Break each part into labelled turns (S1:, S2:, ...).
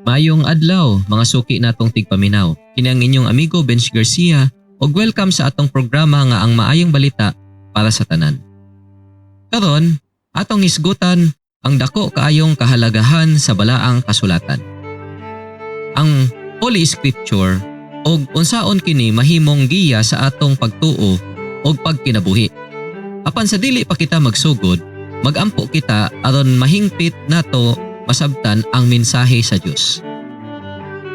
S1: Mayong adlaw, mga suki natong tigpaminaw. Kini ang inyong amigo Bench Garcia ug welcome sa atong programa nga ang maayong balita para sa tanan. Karon, atong isgutan ang dako kaayong kahalagahan sa balaang kasulatan. Ang Holy Scripture ug unsaon kini mahimong giya sa atong pagtuo ug pagkinabuhi. Apan sa dili pa kita magsugod, magampo kita aron mahingpit nato masabtan ang mensahe sa Dios.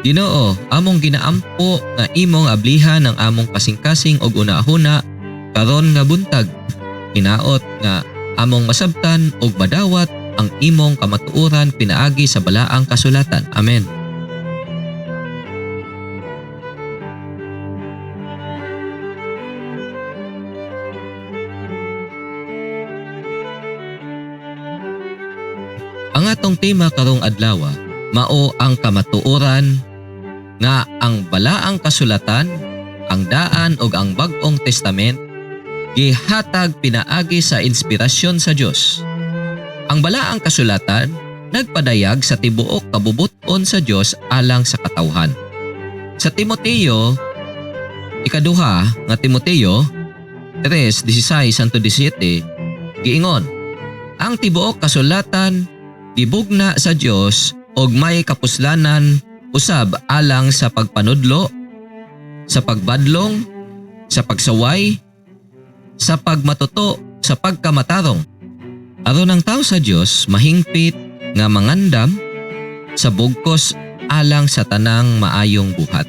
S1: Ginoo, among ginaampo nga imong ablihan ang among kasing-kasing og una-huna karon nga buntag. Hinaot nga among masabtan og madawat ang imong kamatuoran pinaagi sa balaang kasulatan. Amen. Ang atong tema karong adlaw mao ang kamatuoran nga ang balaang kasulatan, ang daan ug ang bag-ong testament gihatag pinaagi sa inspirasyon sa Dios. Ang balaang kasulatan nagpadayag sa tibuok kabubuton sa Dios alang sa katawhan. Sa Timoteo, ikaduha nga Timoteo 3:16-17 giingon, ang tibuok kasulatan gibugna sa Dios og may kapuslanan usab alang sa pagpanudlo, sa pagbadlong, sa pagsaway, sa pagmatuto, sa pagkamatarong. Aron ang tao sa Dios mahingpit nga mangandam sa bugkos alang sa tanang maayong buhat.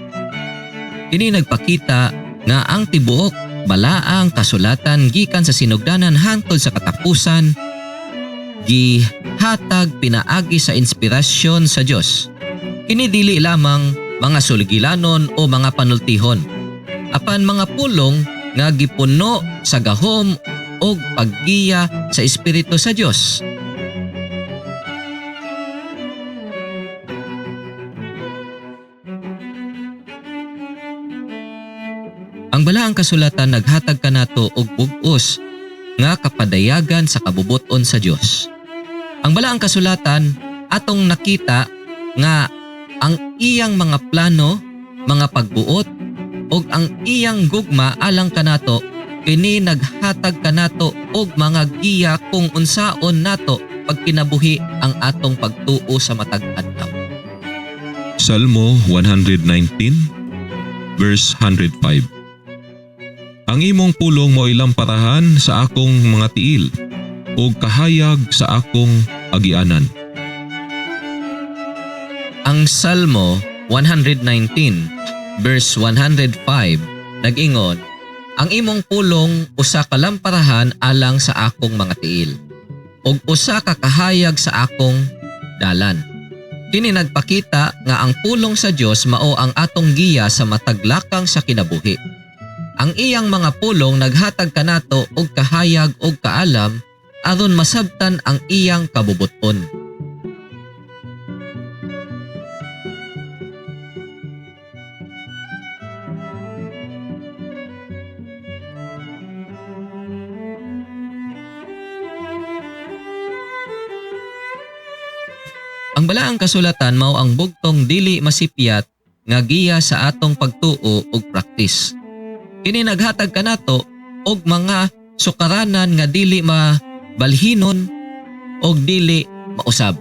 S1: Kini nagpakita nga ang tibuok balaang kasulatan gikan sa sinugdanan hangtod sa katapusan gihatag pinaagi sa inspirasyon sa Dios. Kini dili lamang mga suligilanon o mga panultihon, apan mga pulong nga gipuno sa gahom o paggiya sa Espiritu sa Dios. Ang balaang kasulatan naghatag kanato og bug-os nga kapadayagan sa kabubuton sa Dios. Ang balaang kasulatan atong nakita nga ang iyang mga plano, mga pagbuot ug ang iyang gugma alang kanato kini naghatag kanato og mga giya kung unsaon nato pagkinabuhi ang atong pagtuo sa matag adlaw.
S2: Salmo 119 verse 105. Ang imong pulong mo'y lamparahan sa akong mga tiil ug kahayag sa akong agianan.
S1: Ang Salmo 119 verse 105 nag-ingon, ang imong pulong usa ka lamparahan alang sa akong mga tiil ug usa ka kahayag sa akong dalan. Kini nagpakita nga ang pulong sa Dios mao ang atong giya sa mataglakang sa kinabuhi. Ang iyang mga pulong naghatag kanato og kahayag ug kaalam aron masabtan ang iyang kabubuton. Ang balaang kasulatan mao ang bugtong dili masipyat nga giya sa atong pagtuo ug praktis. Kini naghatag kanato og mga sukaranan nga dili mabalhinon og dili mausab.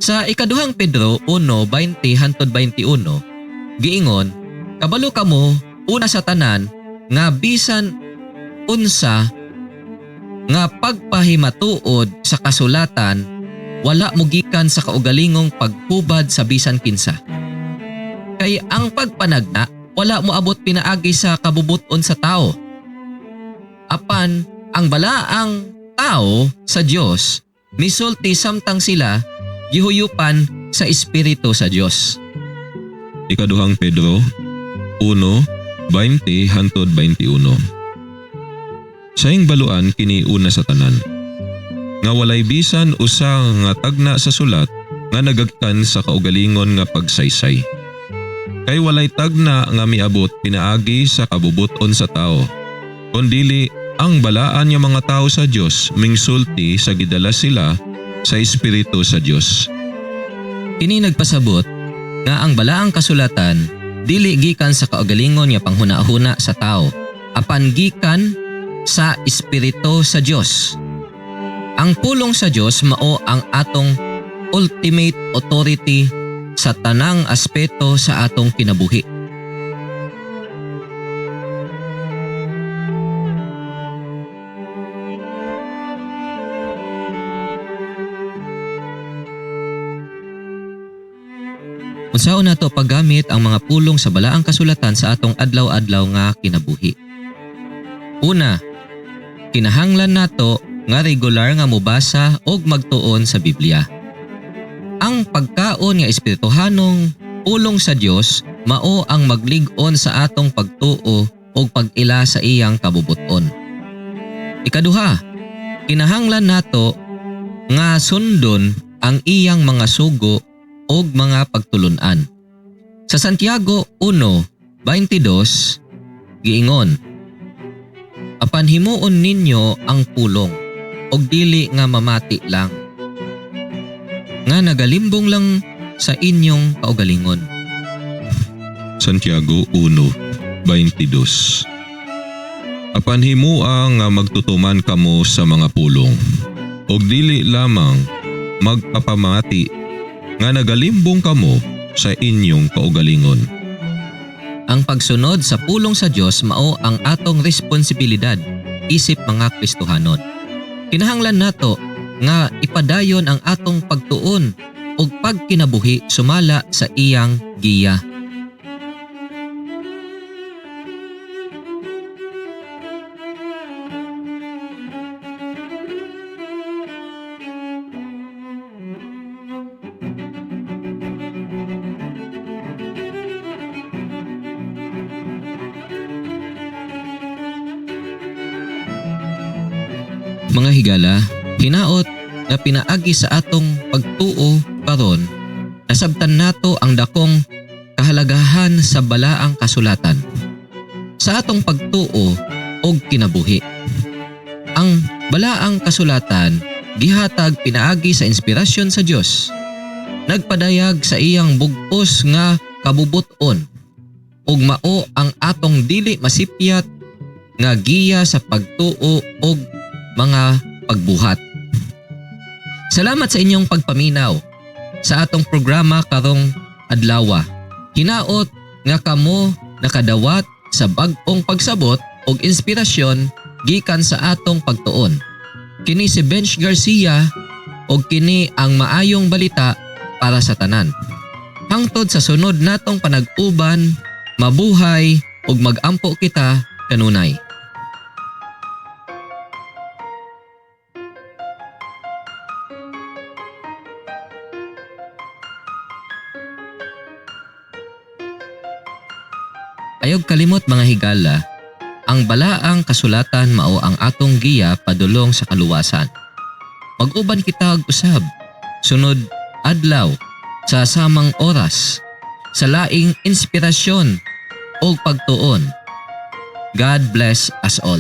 S1: Sa ikaduhang Pedro 1:20-21 giingon, kabalo kamo una sa tanan nga bisan unsa nga pagpahimatuod sa kasulatan wala mugikan sa kaugalingong paghubad sa bisan kinsa. Kay ang pagpanagna wala moabot pinaagi sa kabubuton sa tao. Apan ang balaang tao sa Dios misulti samtang sila gihuyupan sa Espiritu sa Dios.
S2: Ikaduhang Pedro 1:20-21. Saing baluan kini una sa tanan, nga walay bisan usa nga tagna sa sulat nga nagagtan sa kaugalingon nga pagsaysay. Kay walay tagna nga miabot pinaagi sa kabubuton sa tao, kundili ang balaan nga mga tao sa Dios mingsulti sa gidala sila sa Espiritu sa Dios.
S1: Kini nagpasabot nga ang balaang kasulatan dili gikan sa kaugalingon nga panghuna-huna sa tao, apan gikan sa Espiritu sa Dios. Ang pulong sa Dios mao ang atong ultimate authority sa tanang aspeto sa atong kinabuhi. Unsaon nato paggamit ang mga pulong sa balaang kasulatan sa atong adlaw-adlaw nga kinabuhi? Una, kinahanglan nato nga regular nga mobasa og magtuon sa Biblia. Ang pagkaon nga espirituhanong pulong sa Dios mao ang maglig-on sa atong pagtuo og pag-ila sa iyang kabubuton. Ikaduha, kinahanglan nato nga sundon ang iyang mga sugo og mga pagtulunan. Sa Santiago 1:22 giingon, apan himuon ninyo ang pulong og dili nga mamati lang, nga nagalimbong lang sa inyong kaugalingon.
S2: Santiago 1:22. Apan himua nga magtutuman kamo sa mga pulong, og dili lamang magpapamati nga nagalimbong kamo sa inyong kaugalingon.
S1: Ang pagsunod sa pulong sa Dios mao ang atong responsibilidad isip mga Kristohanon. Kinahanglan nato nga ipadayon ang atong pagtuon ug pagkinabuhi sumala sa iyang giya. Mga higala, hinaot nga pinaagi sa atong pagtuo karon, nasabtan nato ang dakong kahalagahan sa balaang kasulatan sa atong pagtuo og kinabuhi. Ang balaang kasulatan gihatag pinaagi sa inspirasyon sa Dios. Nagpadayag sa iyang bug-os nga kabubuton ug mao ang atong dili masipyat nga giya sa pagtuo og mga pagbuhat. Salamat sa inyong pagpaminaw sa atong programa karong adlaw. Hinaot nga kamo nakadawat sa bag-ong pagsabot og inspirasyon gikan sa atong pagtuon. Kini si Bench Garcia og kini ang maayong balita para sa tanan. Hangtod sa sunod natong panag-uban, mabuhay ug mag-ampo kita kanunay. Ayog kalimot mga higala, ang balaang kasulatan mao ang atong giya padulong sa kaluwasan. Mag-uban kita og usab, sunod adlaw, sa samang oras, sa laing inspirasyon o pagtuon. God bless us all.